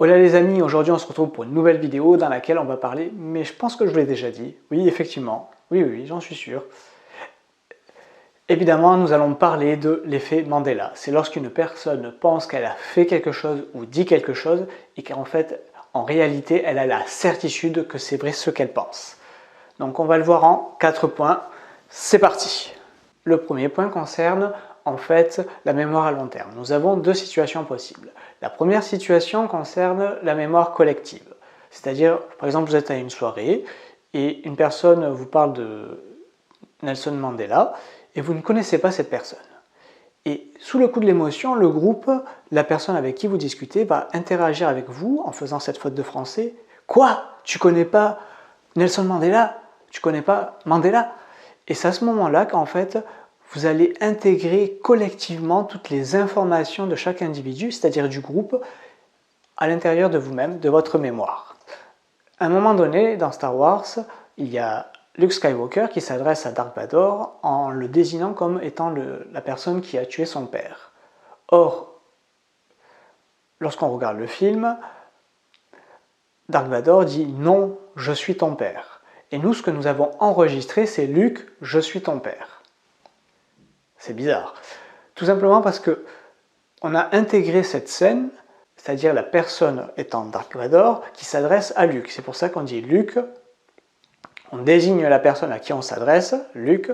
Hola les amis, aujourd'hui on se retrouve pour une nouvelle vidéo dans laquelle on va parler, mais je pense que je vous l'ai déjà dit, oui effectivement, oui, j'en suis sûr. Évidemment, nous allons parler de l'effet Mandela. C'est lorsqu'une personne pense qu'elle a fait quelque chose ou dit quelque chose et qu'en fait, en réalité, elle a la certitude que c'est vrai ce qu'elle pense. Donc on va le voir en 4 points, c'est parti. Le premier point concerne en fait la mémoire à long terme. Nous avons deux situations possibles. La première situation concerne la mémoire collective. C'est-à-dire, par exemple, vous êtes à une soirée et une personne vous parle de Nelson Mandela et vous ne connaissez pas cette personne. Et sous le coup de l'émotion, le groupe, la personne avec qui vous discutez, va interagir avec vous en faisant cette faute de français. Quoi? Tu connais pas Nelson Mandela? Tu connais pas Mandela? Et c'est à ce moment-là qu'en fait, vous allez intégrer collectivement toutes les informations de chaque individu, c'est-à-dire du groupe, à l'intérieur de vous-même, de votre mémoire. À un moment donné, dans Star Wars, il y a Luke Skywalker qui s'adresse à Dark Vador en le désignant comme étant la personne qui a tué son père. Or, lorsqu'on regarde le film, Dark Vador dit « Non, je suis ton père ». Et nous, ce que nous avons enregistré, c'est « Luke, je suis ton père ». C'est bizarre. Tout simplement parce que on a intégré cette scène, c'est-à-dire la personne étant Dark Vador, qui s'adresse à Luke. C'est pour ça qu'on dit « Luke ». On désigne la personne à qui on s'adresse, Luc,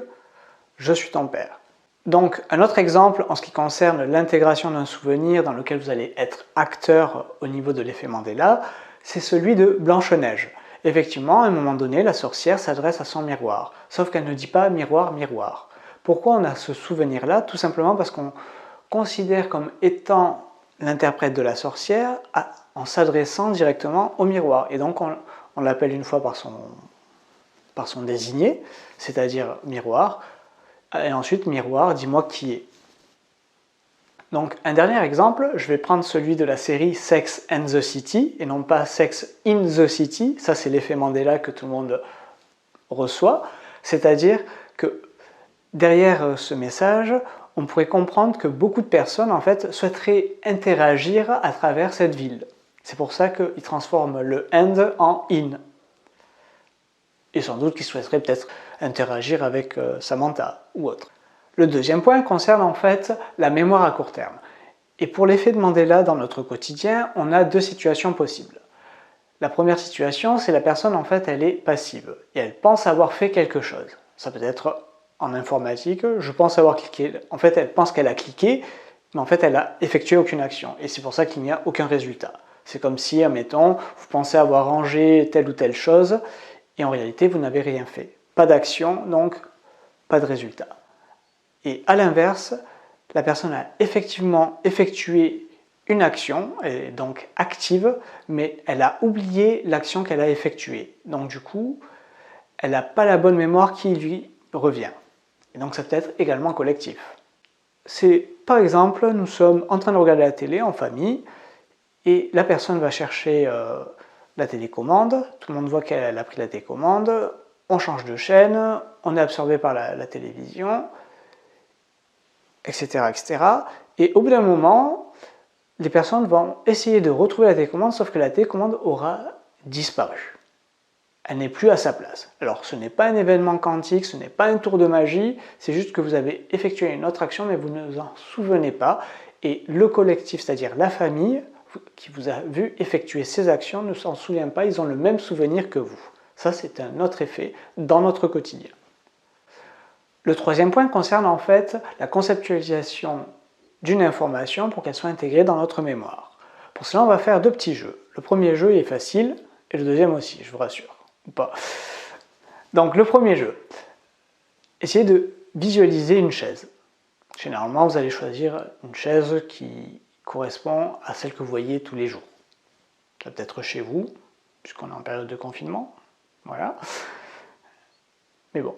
je suis ton père. Donc, un autre exemple en ce qui concerne l'intégration d'un souvenir dans lequel vous allez être acteur au niveau de l'effet Mandela, c'est celui de Blanche-Neige. Effectivement, à un moment donné, la sorcière s'adresse à son miroir, sauf qu'elle ne dit pas miroir, miroir. Pourquoi on a ce souvenir-là? Tout simplement parce qu'on considère comme étant l'interprète de la sorcière en s'adressant directement au miroir. Et donc, on l'appelle une fois par son désigné, c'est-à-dire miroir, et ensuite miroir, dis-moi qui est. Donc un dernier exemple, je vais prendre celui de la série Sex and the City, et non pas Sex in the City, ça c'est l'effet Mandela que tout le monde reçoit, c'est-à-dire que derrière ce message, on pourrait comprendre que beaucoup de personnes en fait souhaiteraient interagir à travers cette ville. C'est pour ça qu'ils transforment le and en in. Et sans doute qu'il souhaiterait peut-être interagir avec Samantha ou autre. Le deuxième point concerne en fait la mémoire à court terme. Et pour l'effet de Mandela dans notre quotidien, on a deux situations possibles. La première situation, c'est la personne en fait, elle est passive et elle pense avoir fait quelque chose. Ça peut être en informatique, je pense avoir cliqué. En fait, elle pense qu'elle a cliqué, mais en fait, elle n'a effectué aucune action. Et c'est pour ça qu'il n'y a aucun résultat. C'est comme si, admettons, vous pensez avoir rangé telle ou telle chose, et en réalité, vous n'avez rien fait. Pas d'action, donc pas de résultat. Et à l'inverse, la personne a effectivement effectué une action, elle est donc active, mais elle a oublié l'action qu'elle a effectuée. Donc du coup, elle n'a pas la bonne mémoire qui lui revient. Et donc ça peut être également collectif. C'est, par exemple, nous sommes en train de regarder la télé en famille, et la personne va chercher la télécommande, tout le monde voit qu'elle a pris la télécommande, on change de chaîne, on est absorbé par la télévision, etc., etc. Et au bout d'un moment, les personnes vont essayer de retrouver la télécommande, sauf que la télécommande aura disparu. Elle n'est plus à sa place. Alors ce n'est pas un événement quantique, ce n'est pas un tour de magie, c'est juste que vous avez effectué une autre action, mais vous ne vous en souvenez pas. Et le collectif, c'est-à-dire la famille, qui vous a vu effectuer ces actions ne s'en souvient pas, ils ont le même souvenir que vous. Ça, c'est un autre effet dans notre quotidien. Le troisième point concerne en fait la conceptualisation d'une information pour qu'elle soit intégrée dans notre mémoire. Pour cela, on va faire deux petits jeux. Le premier jeu est facile, et le deuxième aussi, je vous rassure. Ou pas. Donc, le premier jeu. Essayez de visualiser une chaise. Généralement, vous allez choisir une chaise qui correspond à celle que vous voyez tous les jours. Ça peut être chez vous, puisqu'on est en période de confinement. Voilà. Mais bon.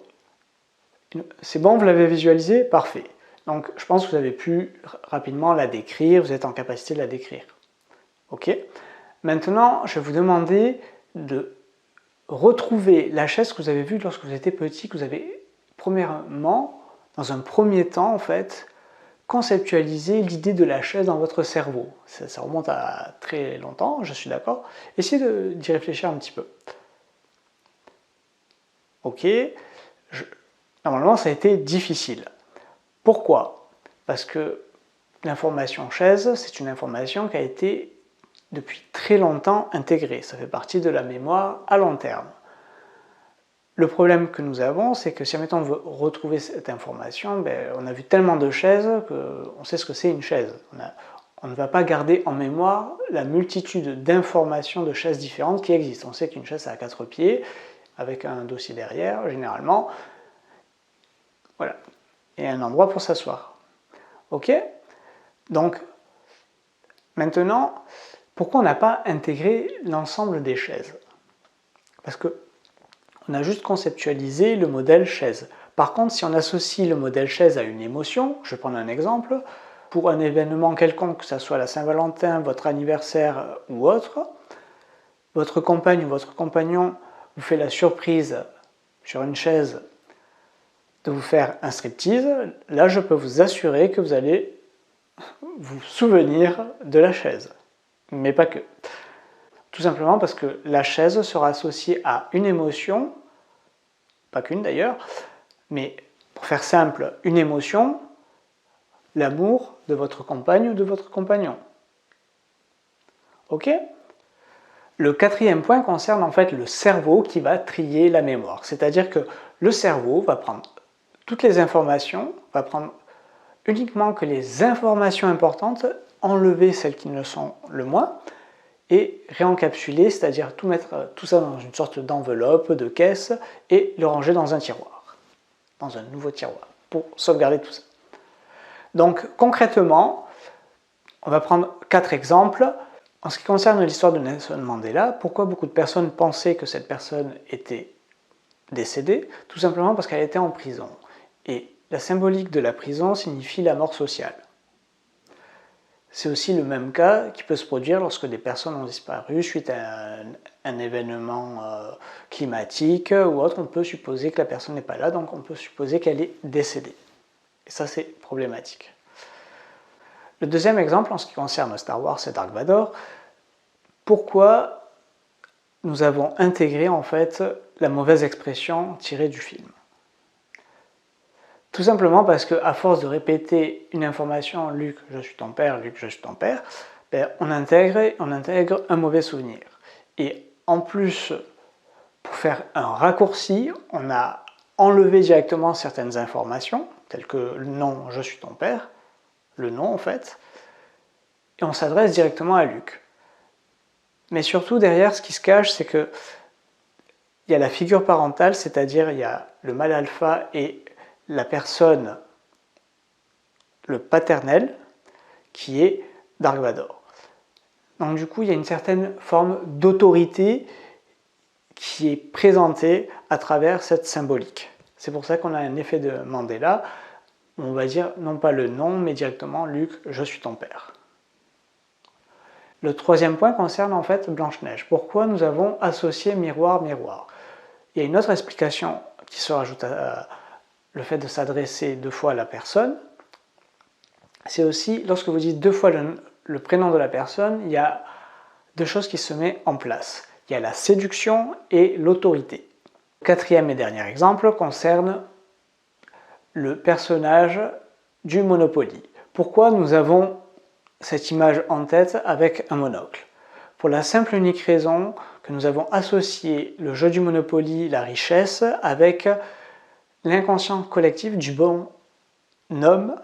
C'est bon, vous l'avez visualisé? Parfait. Donc, je pense que vous avez pu rapidement la décrire, vous êtes en capacité de la décrire. Ok? Maintenant, je vais vous demander de retrouver la chaise que vous avez vue lorsque vous étiez petit, que vous avez, premièrement, dans un premier temps, en fait, conceptualiser l'idée de la chaise dans votre cerveau. Ça remonte à très longtemps, je suis d'accord. Essayez d'y réfléchir un petit peu. Ok, normalement ça a été difficile. Pourquoi? Parce que l'information chaise, c'est une information qui a été depuis très longtemps intégrée. Ça fait partie de la mémoire à long terme. Le problème que nous avons, c'est que si admettons on veut retrouver cette information, on a vu tellement de chaises qu'on sait ce que c'est une chaise. On ne va pas garder en mémoire la multitude d'informations de chaises différentes qui existent. On sait qu'une chaise a 4 pieds, avec un dossier derrière, généralement. Voilà. Et un endroit pour s'asseoir. Ok? Donc, maintenant, pourquoi on n'a pas intégré l'ensemble des chaises? Parce que on a juste conceptualisé le modèle chaise. Par contre, si on associe le modèle chaise à une émotion, je vais prendre un exemple, pour un événement quelconque, que ce soit la Saint-Valentin, votre anniversaire ou autre, votre compagne ou votre compagnon vous fait la surprise sur une chaise de vous faire un striptease, là je peux vous assurer que vous allez vous souvenir de la chaise. Mais pas que. Tout simplement parce que la chaise sera associée à une émotion, pas qu'une d'ailleurs, mais pour faire simple, une émotion, l'amour de votre compagne ou de votre compagnon. Ok? Le quatrième point concerne en fait le cerveau qui va trier la mémoire. C'est-à-dire que le cerveau va prendre toutes les informations, va prendre uniquement que les informations importantes, enlever celles qui ne le sont le moins, et réencapsuler, c'est-à-dire mettre tout ça dans une sorte d'enveloppe, de caisse, et le ranger dans un tiroir, dans un nouveau tiroir, pour sauvegarder tout ça. Donc concrètement, on va prendre 4 exemples. En ce qui concerne l'histoire de Nelson Mandela, pourquoi beaucoup de personnes pensaient que cette personne était décédée? Tout simplement parce qu'elle était en prison. Et la symbolique de la prison signifie la mort sociale. C'est aussi le même cas qui peut se produire lorsque des personnes ont disparu suite à un événement climatique ou autre. On peut supposer que la personne n'est pas là, donc on peut supposer qu'elle est décédée. Et ça, c'est problématique. Le deuxième exemple, en ce qui concerne Star Wars et Dark Vador, pourquoi nous avons intégré en fait la mauvaise expression tirée du film? Tout simplement parce qu'à force de répéter une information, Luke, je suis ton père, Luke, je suis ton père, on intègre un mauvais souvenir. Et en plus, pour faire un raccourci, on a enlevé directement certaines informations, telles que le nom, je suis ton père, le nom en fait, et on s'adresse directement à Luke. Mais surtout derrière, ce qui se cache, c'est que il y a la figure parentale, c'est-à-dire il y a le mâle alpha et la personne, le paternel, qui est Dark Vador. Donc du coup, il y a une certaine forme d'autorité qui est présentée à travers cette symbolique. C'est pour ça qu'on a un effet de Mandela. On va dire non pas le nom, mais directement Luke, je suis ton père. Le troisième point concerne en fait Blanche-Neige. Pourquoi nous avons associé miroir, miroir? Il y a une autre explication qui se rajoute à le fait de s'adresser 2 fois à la personne. C'est aussi, lorsque vous dites 2 fois le prénom de la personne, il y a 2 choses qui se mettent en place. Il y a la séduction et l'autorité. Le quatrième et dernier exemple concerne le personnage du Monopoly. Pourquoi nous avons cette image en tête avec un monocle? Pour la simple et unique raison que nous avons associé le jeu du Monopoly, la richesse, avec l'inconscient collectif du bon homme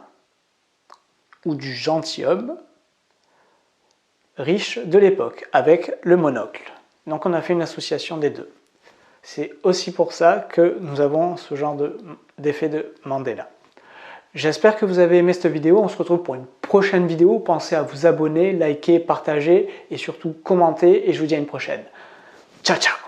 ou du gentilhomme riche de l'époque, avec le monocle. Donc on a fait une association des deux. C'est aussi pour ça que nous avons ce genre d'effet de Mandela. J'espère que vous avez aimé cette vidéo. On se retrouve pour une prochaine vidéo. Pensez à vous abonner, liker, partager et surtout commenter. Et je vous dis à une prochaine. Ciao, ciao!